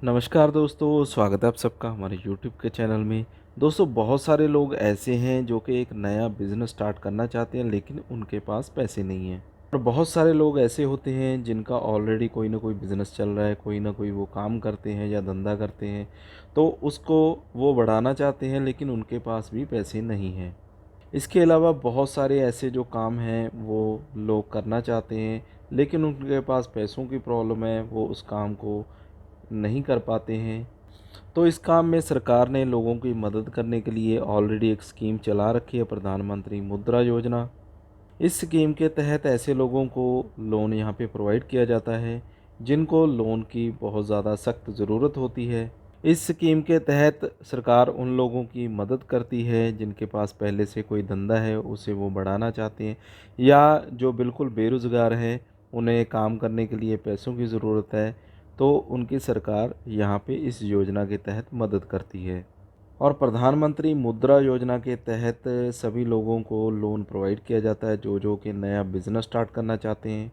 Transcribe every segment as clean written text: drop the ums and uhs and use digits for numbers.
नमस्कार दोस्तों, स्वागत है आप सबका हमारे यूट्यूब के चैनल में। दोस्तों, बहुत सारे लोग ऐसे हैं जो कि एक नया बिज़नेस स्टार्ट करना चाहते हैं लेकिन उनके पास पैसे नहीं हैं। और बहुत सारे लोग ऐसे होते हैं जिनका ऑलरेडी कोई ना कोई बिज़नेस चल रहा है, कोई ना कोई वो काम करते हैं या धंधा करते हैं, तो उसको वो बढ़ाना चाहते हैं लेकिन उनके पास भी पैसे नहीं हैं। इसके अलावा बहुत सारे ऐसे जो काम हैं वो लोग करना चाहते हैं लेकिन उनके पास पैसों की प्रॉब्लम है, वो उस काम को नहीं कर पाते हैं। तो इस काम में सरकार ने लोगों की मदद करने के लिए ऑलरेडी एक स्कीम चला रखी है, प्रधानमंत्री मुद्रा योजना। इस स्कीम के तहत ऐसे लोगों को लोन यहाँ पे प्रोवाइड किया जाता है जिनको लोन की बहुत ज़्यादा सख्त ज़रूरत होती है। इस स्कीम के तहत सरकार उन लोगों की मदद करती है जिनके पास पहले से कोई धंधा है, उसे वो बढ़ाना चाहते हैं, या जो बिल्कुल बेरोज़गार हैं, उन्हें काम करने के लिए पैसों की ज़रूरत है, तो उनकी सरकार यहाँ पे इस योजना के तहत मदद करती है। और प्रधानमंत्री मुद्रा योजना के तहत सभी लोगों को लोन प्रोवाइड किया जाता है जो कि नया बिजनेस स्टार्ट करना चाहते हैं।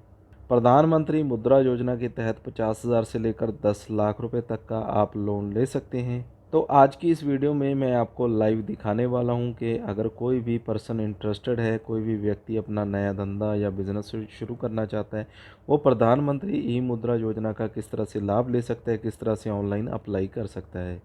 प्रधानमंत्री मुद्रा योजना के तहत 50,000 से लेकर 10 लाख रुपए तक का आप लोन ले सकते हैं। तो आज की इस वीडियो में मैं आपको लाइव दिखाने वाला हूं कि अगर कोई भी पर्सन इंटरेस्टेड है, कोई भी व्यक्ति अपना नया धंधा या बिजनेस शुरू करना चाहता है, वो प्रधानमंत्री ई मुद्रा योजना का किस तरह से लाभ ले सकता है, किस तरह से ऑनलाइन अप्लाई कर सकता है।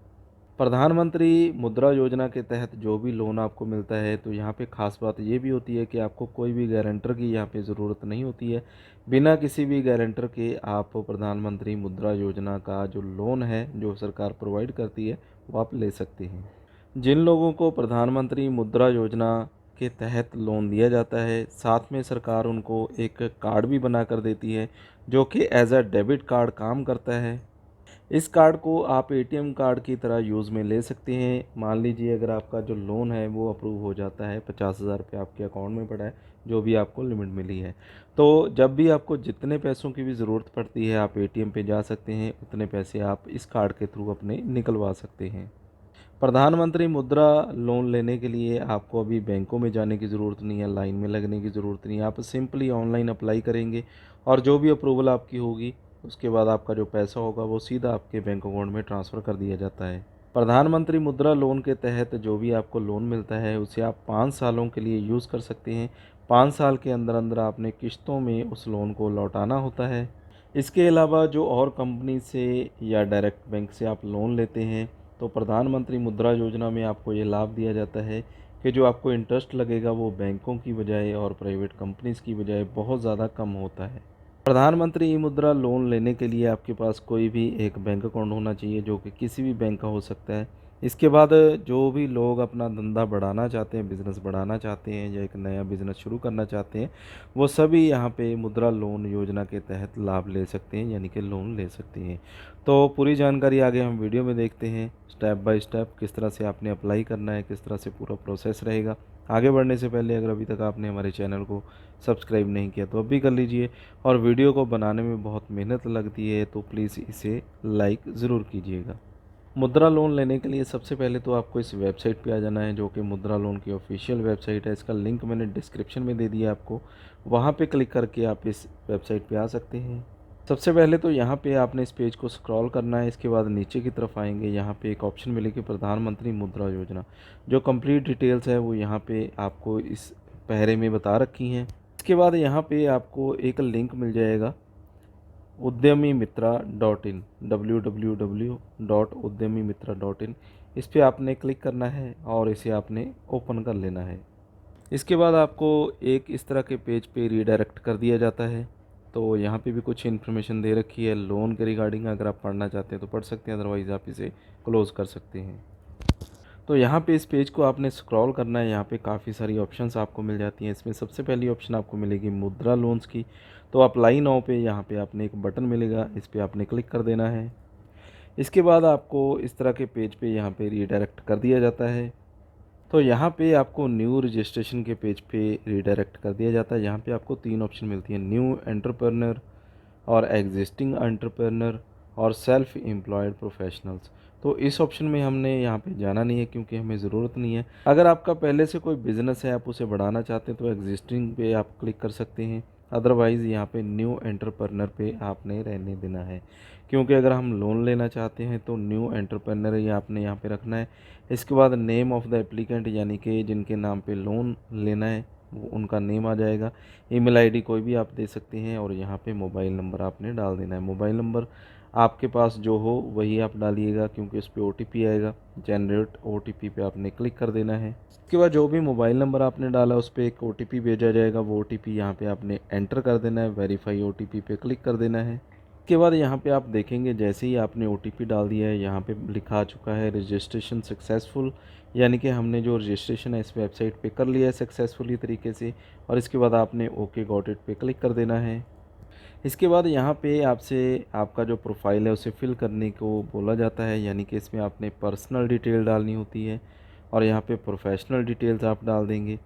प्रधानमंत्री मुद्रा योजना के तहत जो भी लोन आपको मिलता है, तो यहाँ पे ख़ास बात ये भी होती है कि आपको कोई भी गारंटर की यहाँ पे ज़रूरत नहीं होती है। बिना किसी भी गारंटर के आप प्रधानमंत्री मुद्रा योजना का जो लोन है, जो सरकार प्रोवाइड करती है, वो आप ले सकते हैं। जिन लोगों को प्रधानमंत्री मुद्रा योजना के तहत लोन दिया जाता है, साथ में सरकार उनको एक कार्ड भी बना कर देती है, जो कि एज अ डेबिट कार्ड काम करता है। इस कार्ड को आप एटीएम कार्ड की तरह यूज़ में ले सकते हैं। मान लीजिए अगर आपका जो लोन है वो अप्रूव हो जाता है, 50,000 रुपये आपके अकाउंट में पड़ा है, जो भी आपको लिमिट मिली है। तो जब भी आपको जितने पैसों की भी ज़रूरत पड़ती है, आप एटीएम पे जा सकते हैं, उतने पैसे आप इस कार्ड के थ्रू अपने निकलवा सकते हैं। प्रधानमंत्री मुद्रा लोन लेने के लिए आपको अभी बैंकों में जाने की ज़रूरत नहीं है, लाइन में लगने की ज़रूरत नहीं है। आप सिंपली ऑनलाइन अप्लाई करेंगे और जो भी अप्रूवल आपकी होगी, उसके बाद आपका जो पैसा होगा वो सीधा आपके बैंक अकाउंट में ट्रांसफ़र कर दिया जाता है। प्रधानमंत्री मुद्रा लोन के तहत जो भी आपको लोन मिलता है, उसे आप 5 सालों के लिए यूज़ कर सकते हैं। 5 साल के अंदर अंदर आपने किश्तों में उस लोन को लौटाना होता है। इसके अलावा जो और कंपनी से या डायरेक्ट बैंक से आप लोन लेते हैं, तो प्रधानमंत्री मुद्रा योजना में आपको ये लाभ दिया जाता है कि जो आपको इंटरेस्ट लगेगा वो बैंकों की बजाय और प्राइवेट कंपनीज़ की बजाय बहुत ज़्यादा कम होता है। प्रधानमंत्री ई मुद्रा लोन लेने के लिए आपके पास कोई भी एक बैंक अकाउंट होना चाहिए, जो कि किसी भी बैंक का हो सकता है। इसके बाद जो भी लोग अपना धंधा बढ़ाना चाहते हैं, बिज़नेस बढ़ाना चाहते हैं या एक नया बिज़नेस शुरू करना चाहते हैं, वो सभी यहाँ पे मुद्रा लोन योजना के तहत लाभ ले सकते हैं, यानी कि लोन ले सकते हैं। तो पूरी जानकारी आगे हम वीडियो में देखते हैं, स्टेप बाय स्टेप किस तरह से आपने अप्लाई करना है, किस तरह से पूरा प्रोसेस रहेगा। आगे बढ़ने से पहले अगर अभी तक आपने हमारे चैनल को सब्सक्राइब नहीं किया तो अभी कर लीजिए, और वीडियो को बनाने में बहुत मेहनत लगती है, तो प्लीज़ इसे लाइक ज़रूर कीजिएगा। मुद्रा लोन लेने के लिए सबसे पहले तो आपको इस वेबसाइट पे आ जाना है, जो कि मुद्रा लोन की ऑफिशियल वेबसाइट है। इसका लिंक मैंने डिस्क्रिप्शन में दे दिया आपको, वहाँ पे क्लिक करके आप इस वेबसाइट पे आ सकते हैं। सबसे पहले तो यहाँ पे आपने इस पेज को स्क्रॉल करना है। इसके बाद नीचे की तरफ आएंगे, यहाँ पे एक ऑप्शन मिलेगी प्रधानमंत्री मुद्रा योजना। जो कंप्लीट डिटेल्स है वो यहाँ पे आपको इस पहरे में बता रखी हैं। इसके बाद यहाँ पे आपको एक लिंक मिल जाएगा, उद्यमी मित्रा डॉट इन, www.udyamimitra.in। इस पे आपने क्लिक करना है और इसे आपने ओपन कर लेना है। इसके बाद आपको एक इस तरह के पेज पे रीडायरेक्ट कर दिया जाता है। तो यहाँ पे भी कुछ इन्फॉर्मेशन दे रखी है लोन के रिगार्डिंग। अगर आप पढ़ना चाहते हैं तो पढ़ सकते हैं, अदरवाइज़ आप इसे क्लोज़ कर सकते हैं। तो यहाँ पे इस पेज को आपने स्क्रॉल करना है। यहाँ पे काफ़ी सारी ऑप्शंस आपको मिल जाती हैं। इसमें सबसे पहली ऑप्शन आपको मिलेगी मुद्रा लोन्स की। तो अप्लाई नाउ पे यहाँ पे आपने एक बटन मिलेगा, इस पे आपने क्लिक कर देना है। इसके बाद आपको इस तरह के पेज पे यहाँ पे रीडायरेक्ट कर दिया जाता है। तो यहाँ पे आपको न्यू रजिस्ट्रेशन के पेज पे रीडायरेक्ट कर दिया जाता है। यहाँ पे आपको 3 ऑप्शन मिलती हैं, न्यू एंटरप्रेन्योर और एग्जिस्टिंग एंटरप्रेन्योर और सेल्फ एम्प्लॉयड प्रोफेशनल्स। तो इस ऑप्शन में हमने यहाँ पे जाना नहीं है क्योंकि हमें ज़रूरत नहीं है। अगर आपका पहले से कोई बिज़नेस है, आप उसे बढ़ाना चाहते हैं, तो एग्जिस्टिंग पे आप क्लिक कर सकते हैं। अदरवाइज़ यहाँ पे न्यू एंटरप्रेन्योर पे आपने रहने देना है, क्योंकि अगर हम लोन लेना चाहते हैं तो न्यू एंटरप्रेन्योर ही आपने यहाँ पे रखना है। इसके बाद नेम ऑफ़ द एप्लीकेंट, यानी कि जिनके नाम पे लोन लेना है वो उनका नेम आ जाएगा। ईमेल आईडी कोई भी आप दे सकते हैं और यहाँ पे मोबाइल नंबर आपने डाल देना है। मोबाइल नंबर आपके पास जो हो वही आप डालिएगा, क्योंकि उस पे ओटीपी आएगा। जनरेट ओटीपी पे आपने क्लिक कर देना है। इसके बाद जो भी मोबाइल नंबर आपने डाला उस पे एक ओटीपी भेजा जाएगा, वो ओटीपी यहाँ पे आपने एंटर कर देना है। वेरीफाई ओटीपी पे क्लिक कर देना है। इसके बाद यहाँ पे आप देखेंगे जैसे ही आपने ओटीपी डाल दिया है, यहाँ पे लिखा आ चुका है रजिस्ट्रेशन सक्सेसफुल, यानी कि हमने जो रजिस्ट्रेशन है इस वेबसाइट पे कर लिया है सक्सेसफुली तरीके से। और इसके बाद आपने ओके गॉट इट पे क्लिक कर देना है। इसके बाद यहाँ पे आपसे आपका जो प्रोफाइल है उसे फिल करने को बोला जाता है, यानी कि इसमें आपने पर्सनल डिटेल डालनी होती है और यहाँ पे प्रोफेशनल डिटेल्स आप डाल देंगे।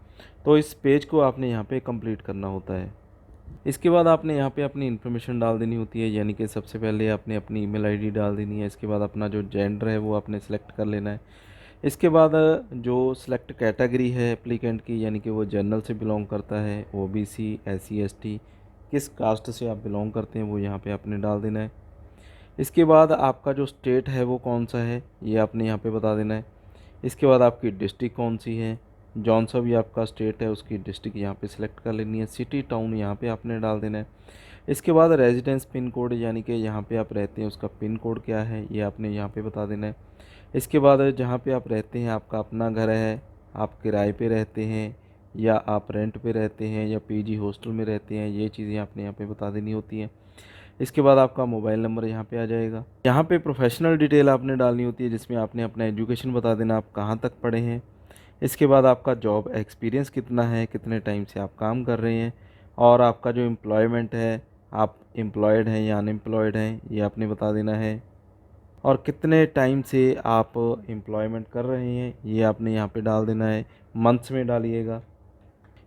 तो इस पेज को आपने यहाँ पे कंप्लीट करना होता है। इसके बाद आपने यहाँ पे अपनी इन्फॉर्मेशन डाल देनी होती है, यानी कि सबसे पहले आपने अपनी ईमेल आईडी डाल देनी है। इसके बाद अपना जो जेंडर है वो आपने सेलेक्ट कर लेना है। इसके बाद जो सिलेक्ट कैटेगरी है एप्लीकेंट की, यानी कि वो जनरल से बिलोंग करता है, ओबीसी, एससी, एसटी, किस कास्ट से आप बिलोंग करते हैं वो यहाँ पे आपने डाल देना है। इसके बाद आपका जो स्टेट है वो कौन सा है ये आपने यहाँ पे बता देना है। इसके बाद आपकी डिस्ट्रिक्ट कौन सी है, जौन सा भी आपका स्टेट है उसकी डिस्ट्रिक्ट यहाँ पे सिलेक्ट कर लेनी है। सिटी टाउन यहाँ पे आपने डाल देना है। इसके बाद रेजिडेंस पिन कोड, यानी कि यहाँ पे आप रहते हैं उसका पिन कोड क्या है ये आपने यहाँ पे बता देना है। इसके बाद जहाँ पे आप रहते हैं आपका अपना घर है, आप किराए पे रहते हैं या आप रेंट पे रहते हैं या पीजी हॉस्टल में रहते हैं, ये चीज़ें आपने यहाँ पे बता देनी होती हैं। इसके बाद आपका मोबाइल नंबर यहाँ पे आ जाएगा। यहाँ पे प्रोफेशनल डिटेल आपने डालनी होती है, जिसमें आपने अपना एजुकेशन बता देना, आप कहाँ तक पढ़े हैं। इसके बाद आपका जॉब एक्सपीरियंस कितना है, कितने टाइम से आप काम कर रहे हैं, और आपका जो एम्प्लॉयमेंट है, आप एम्प्लॉयड हैं या अनएम्प्लॉयड हैं ये आपने बता देना है। और कितने टाइम से आप एम्प्लॉयमेंट कर रहे हैं ये आपने यहाँ पे डाल देना है, मंथ्स में डालिएगा।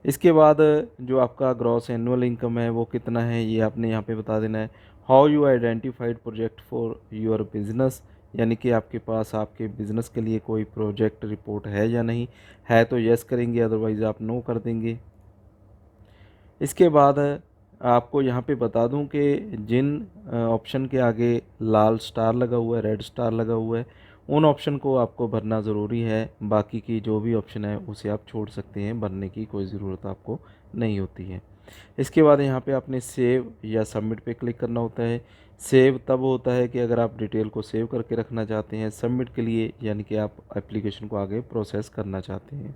इसके बाद जो आपका ग्रॉस एनुअल इनकम है वो कितना है ये आपने यहाँ पे बता देना है। How you identified project for your business, यानी कि आपके पास आपके बिज़नेस के लिए कोई प्रोजेक्ट रिपोर्ट है या नहीं है, तो यस करेंगे, अदरवाइज़ आप नो कर देंगे। इसके बाद आपको यहाँ पे बता दूँ कि जिन ऑप्शन के आगे लाल स्टार लगा हुआ है, रेड स्टार लगा हुआ है, उन ऑप्शन को आपको भरना ज़रूरी है। बाकी की जो भी ऑप्शन है उसे आप छोड़ सकते हैं, भरने की कोई ज़रूरत आपको नहीं होती है। इसके बाद यहाँ पे आपने सेव या सबमिट पे क्लिक करना होता है। सेव तब होता है कि अगर आप डिटेल को सेव करके रखना चाहते हैं, सबमिट के लिए यानी कि आप एप्लीकेशन को आगे प्रोसेस करना चाहते हैं।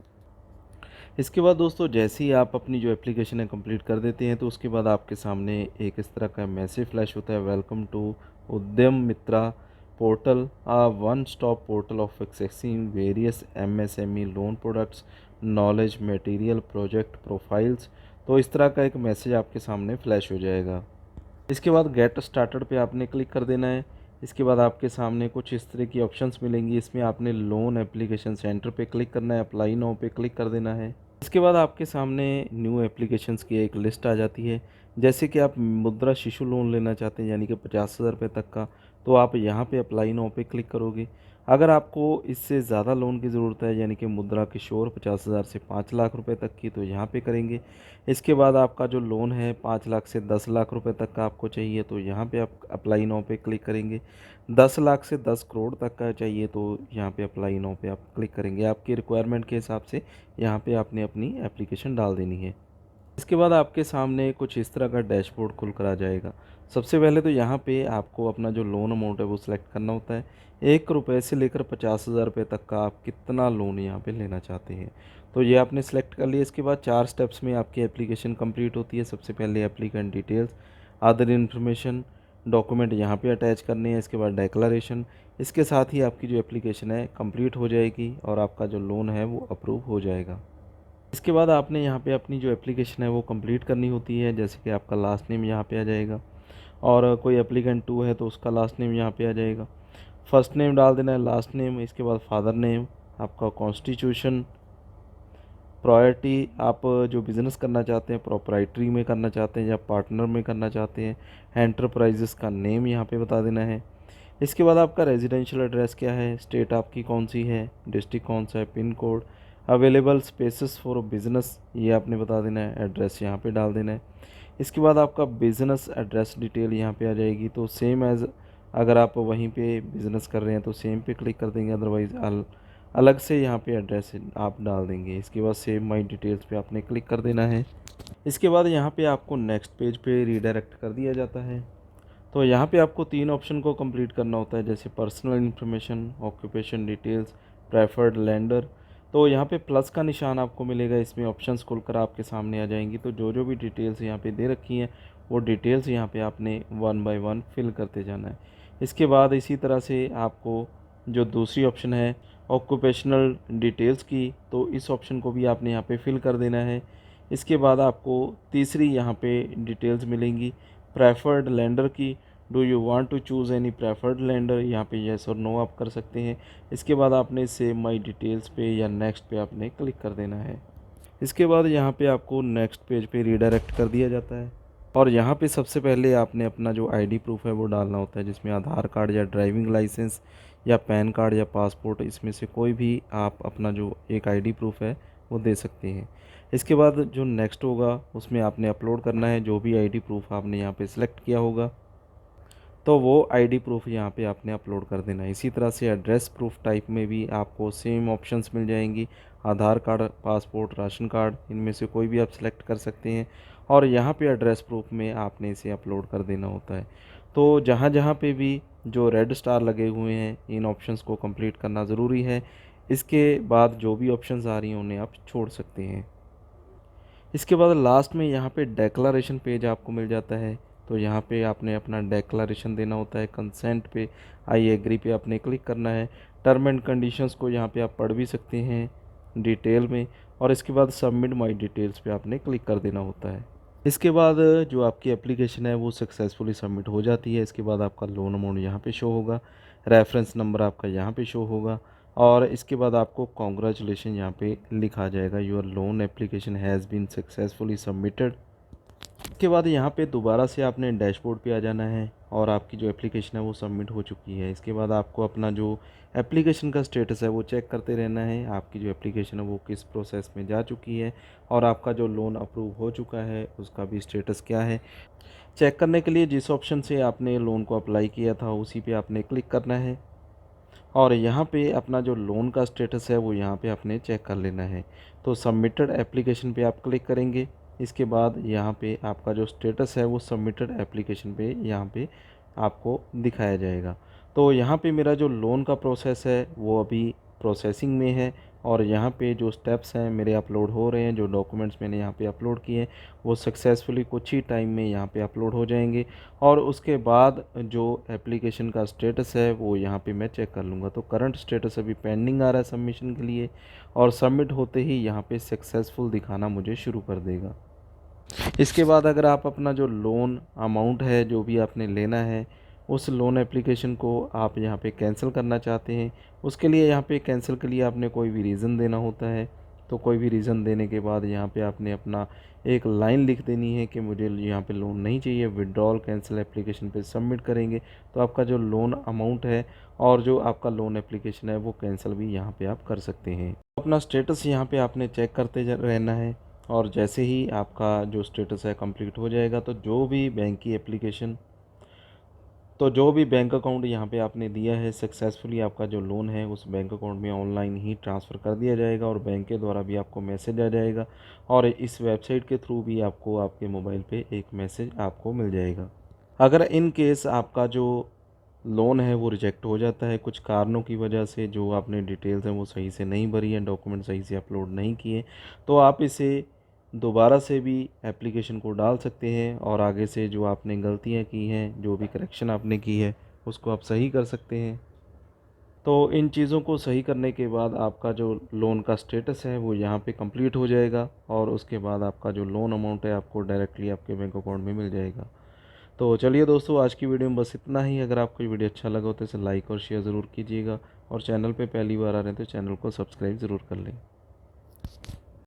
इसके बाद दोस्तों जैसे ही आप अपनी जो एप्लीकेशन है कंप्लीट कर देते हैं तो उसके बाद आपके सामने एक इस तरह का मैसेज फ्लैश होता है, welcome to Udyam Mitra portal, a one stop portal of accessing various MSME loan products, knowledge material, project profiles. तो इस तरह का एक मैसेज आपके सामने फ्लैश हो जाएगा। इसके बाद गेट स्टार्टेड पे आपने क्लिक कर देना है। इसके बाद आपके सामने कुछ इस तरह की ऑप्शंस मिलेंगी, इसमें आपने लोन एप्लीकेशन सेंटर पे क्लिक करना है, अप्लाई नाउ पे क्लिक कर देना है। इसके बाद आपके सामने न्यू एप्लीकेशंस की एक लिस्ट आ जाती है। जैसे कि आप मुद्रा शिशु लोन लेना चाहते हैं यानी कि 50,000 रुपये तक का, तो आप यहाँ पे अप्लाई नाउ पे क्लिक करोगे। अगर आपको इससे ज़्यादा लोन की ज़रूरत है यानी कि मुद्रा किशोर 50,000 से 5 लाख रुपए तक की, तो यहाँ पे करेंगे। इसके बाद आपका जो लोन है 5 लाख से 10 लाख रुपए तक का आपको चाहिए, तो यहाँ पे आप अप्लाई नाउ पे क्लिक करेंगे। 10 लाख से 10 करोड़ तक का चाहिए तो यहाँ पे अप्लाई नाउ पे आप क्लिक करेंगे। आपकी रिक्वायरमेंट के हिसाब से यहाँ पे आपने अपनी एप्लीकेशन डाल देनी है। इसके बाद आपके सामने कुछ इस तरह का डैशबोर्ड खुल कर आ जाएगा। सबसे पहले तो यहाँ पे आपको अपना जो लोन अमाउंट है वो सिलेक्ट करना होता है। 1 रुपये से लेकर 50,000 रुपये तक का आप कितना लोन यहाँ पे लेना चाहते हैं, तो ये आपने सेलेक्ट कर लिया। इसके बाद 4 स्टेप्स में आपकी एप्लीकेशन कंप्लीट होती है। सबसे पहले applicant details, other information, document यहाँ पे अटैच करने हैं। इसके बाद डिक्लेरेशन। इसके साथ ही आपकी जो एप्लीकेशन है कंप्लीट हो जाएगी और आपका जो लोन है वो अप्रूव हो जाएगा। इसके बाद आपने यहाँ पे अपनी जो एप्लीकेशन है वो कंप्लीट करनी होती है। जैसे कि आपका लास्ट नेम यहाँ पे आ जाएगा और कोई एप्लीकेंट 2 है तो उसका लास्ट नेम यहाँ पे आ जाएगा। फर्स्ट नेम डाल देना है, लास्ट नेम, इसके बाद फादर नेम, आपका कॉन्स्टिट्यूशन, प्रायोरिटी, आप जो बिज़नेस करना चाहते हैं प्रोप्राइटरी में करना चाहते हैं या पार्टनर में करना चाहते हैं, एंटरप्राइजेस का नेम यहाँ पे बता देना है। इसके बाद आपका रेजिडेंशियल एड्रेस क्या है, स्टेट आपकी कौन सी है, डिस्ट्रिक्ट कौन सा है, pin code, available spaces for business ये आपने बता देना है, एड्रेस यहाँ पे डाल देना है। इसके बाद आपका बिज़नेस एड्रेस डिटेल यहाँ पे आ जाएगी। तो सेम एज़ अगर आप वहीं पे बिज़नेस कर रहे हैं तो सेम पे क्लिक कर देंगे, अदरवाइज़ अलग से यहाँ पे एड्रेस आप डाल देंगे। इसके बाद सेव माई डिटेल्स पे आपने क्लिक कर देना है। इसके बाद यहाँ पे आपको नेक्स्ट पेज पे रीडायरेक्ट कर दिया जाता है। तो यहाँ पे आपको 3 ऑप्शन को कंप्लीट करना होता है, जैसे personal information, occupation details, preferred lender. तो यहाँ पे प्लस का निशान आपको मिलेगा, इसमें ऑप्शंस खुलकर आपके सामने आ जाएंगी। तो जो जो भी डिटेल्स यहाँ पे दे रखी हैं वो डिटेल्स यहाँ पे आपने 1 बाय 1 फिल करते जाना है। इसके बाद इसी तरह से आपको जो दूसरी ऑप्शन है ऑक्यूपेशनल डिटेल्स की, तो इस ऑप्शन को भी आपने यहाँ पे फिल कर देना है। इसके बाद आपको तीसरी यहाँ पे डिटेल्स मिलेंगी प्रेफर्ड लेंडर की। Do you want to choose any preferred lender, यहाँ पे येस और नो आप कर सकते हैं। इसके बाद आपने सेव माई डिटेल्स पे या नेक्स्ट पे आपने क्लिक कर देना है। इसके बाद यहाँ पे आपको नेक्स्ट पेज पे रीडायरेक्ट कर दिया जाता है और यहाँ पे सबसे पहले आपने अपना जो आईडी प्रूफ है वो डालना होता है, जिसमें आधार कार्ड या ड्राइविंग लाइसेंस या पैन कार्ड या पासपोर्ट, इसमें से कोई भी आप अपना जो एक आईडी प्रूफ है वो दे सकते हैं। इसके बाद जो नेक्स्ट होगा उसमें आपने अपलोड करना है जो भी आईडी प्रूफ आपने यहाँ पे सिलेक्ट किया होगा, तो वो आईडी प्रूफ यहाँ पे आपने अपलोड कर देना है। इसी तरह से एड्रेस प्रूफ टाइप में भी आपको सेम ऑप्शंस मिल जाएंगी, आधार कार्ड, पासपोर्ट, राशन कार्ड, इनमें से कोई भी आप सिलेक्ट कर सकते हैं और यहाँ पे एड्रेस प्रूफ में आपने इसे अपलोड कर देना होता है। तो जहाँ जहाँ पे भी जो रेड स्टार लगे हुए हैं इन ऑप्शंस को कंप्लीट करना ज़रूरी है। इसके बाद जो भी ऑप्शंस आ रही हैं उन्हें आप छोड़ सकते हैं। इसके बाद लास्ट में यहाँ पे डेक्लारेशन पेज आपको मिल जाता है। तो यहाँ पे आपने अपना डेक्लारेशन देना होता है। कंसेंट पे, आई एग्री पे आपने क्लिक करना है। टर्म एंड कंडीशंस को यहाँ पे आप पढ़ भी सकते हैं डिटेल में और इसके बाद सबमिट माई डिटेल्स पे आपने क्लिक कर देना होता है। इसके बाद जो आपकी एप्लीकेशन है वो सक्सेसफुली सबमिट हो जाती है। इसके बाद आपका लोन अमाउंट यहाँ पे शो होगा, रेफरेंस नंबर आपका यहाँ पे शो होगा और इसके बाद आपको कॉन्ग्रेचुलेशन यहाँ पे लिखा जाएगा, your loan application has been successfully submitted. इसके बाद यहाँ पे दोबारा से आपने डैशबोर्ड पे आ जाना है और आपकी जो एप्लीकेशन है वो सबमिट हो चुकी है। इसके बाद आपको अपना जो एप्लीकेशन का स्टेटस है वो चेक करते रहना है, आपकी जो एप्लीकेशन है वो किस प्रोसेस में जा चुकी है और आपका जो लोन अप्रूव हो चुका है उसका भी स्टेटस क्या है। चेक करने के लिए जिस ऑप्शन से आपने लोन को अप्लाई किया था उसी पे आपने क्लिक करना है और यहाँ पे अपना जो लोन का स्टेटस है वो यहाँ पे आपने चेक कर लेना है। तो सबमिटेड एप्लीकेशन पे आप क्लिक करेंगे। इसके बाद यहाँ पे आपका जो स्टेटस है वो सबमिटेड एप्लीकेशन पे यहाँ पे आपको दिखाया जाएगा। तो यहाँ पे मेरा जो लोन का प्रोसेस है वो अभी प्रोसेसिंग में है और यहाँ पे जो स्टेप्स हैं मेरे अपलोड हो रहे हैं, जो डॉक्यूमेंट्स मैंने यहाँ पे अपलोड किए हैं वो सक्सेसफुली कुछ ही टाइम में यहाँ पे अपलोड हो जाएंगे और उसके बाद जो एप्लीकेशन का स्टेटस है वो यहाँ पे मैं चेक कर लूँगा। तो करंट स्टेटस अभी पेंडिंग आ रहा है सबमिशन के लिए और सबमिट होते ही यहाँ पे सक्सेसफुल दिखाना मुझे शुरू कर देगा। इसके बाद अगर आप अपना जो लोन अमाउंट है जो भी आपने लेना है उस लोन एप्लीकेशन को आप यहाँ पे कैंसिल करना चाहते हैं, उसके लिए यहाँ पे कैंसिल के लिए आपने कोई भी रीज़न देना होता है। तो कोई भी रीज़न देने के बाद यहाँ पे आपने अपना एक लाइन लिख देनी है कि मुझे यहाँ पे लोन नहीं चाहिए, विड्रॉल कैंसिल एप्लीकेशन पे सबमिट करेंगे तो आपका जो लोन अमाउंट है और जो आपका लोन एप्लीकेशन है वो कैंसिल भी यहाँ पे आप कर सकते हैं। अपना स्टेटस यहाँ पे आपने चेक करते रहना है और जैसे ही आपका जो स्टेटस है कंप्लीट हो जाएगा तो जो भी बैंक की एप्लीकेशन, तो जो भी बैंक अकाउंट यहाँ पे आपने दिया है सक्सेसफुली आपका जो लोन है उस बैंक अकाउंट में ऑनलाइन ही ट्रांसफ़र कर दिया जाएगा और बैंक के द्वारा भी आपको मैसेज आ जाएगा और इस वेबसाइट के थ्रू भी आपको आपके मोबाइल पे एक मैसेज आपको मिल जाएगा। अगर इन केस आपका जो लोन है वो रिजेक्ट हो जाता है कुछ कारणों की वजह से, जो आपने डिटेल्स हैं वो सही से नहीं भरी हैं, डॉक्यूमेंट सही से अपलोड नहीं किए, तो आप इसे दोबारा से भी एप्लीकेशन को डाल सकते हैं और आगे से जो आपने गलतियां की हैं, जो भी करेक्शन आपने की है उसको आप सही कर सकते हैं। तो इन चीज़ों को सही करने के बाद आपका जो लोन का स्टेटस है वो यहाँ पे कंप्लीट हो जाएगा और उसके बाद आपका जो लोन अमाउंट है आपको डायरेक्टली आपके बैंक अकाउंट में मिल जाएगा। तो चलिए दोस्तों, आज की वीडियो में बस इतना ही। अगर आपको ये वीडियो अच्छा लगा हो तो इसे लाइक और शेयर ज़रूर कीजिएगा और चैनल पे पहली बार आ रहे हैं तो चैनल को सब्सक्राइब ज़रूर कर लें।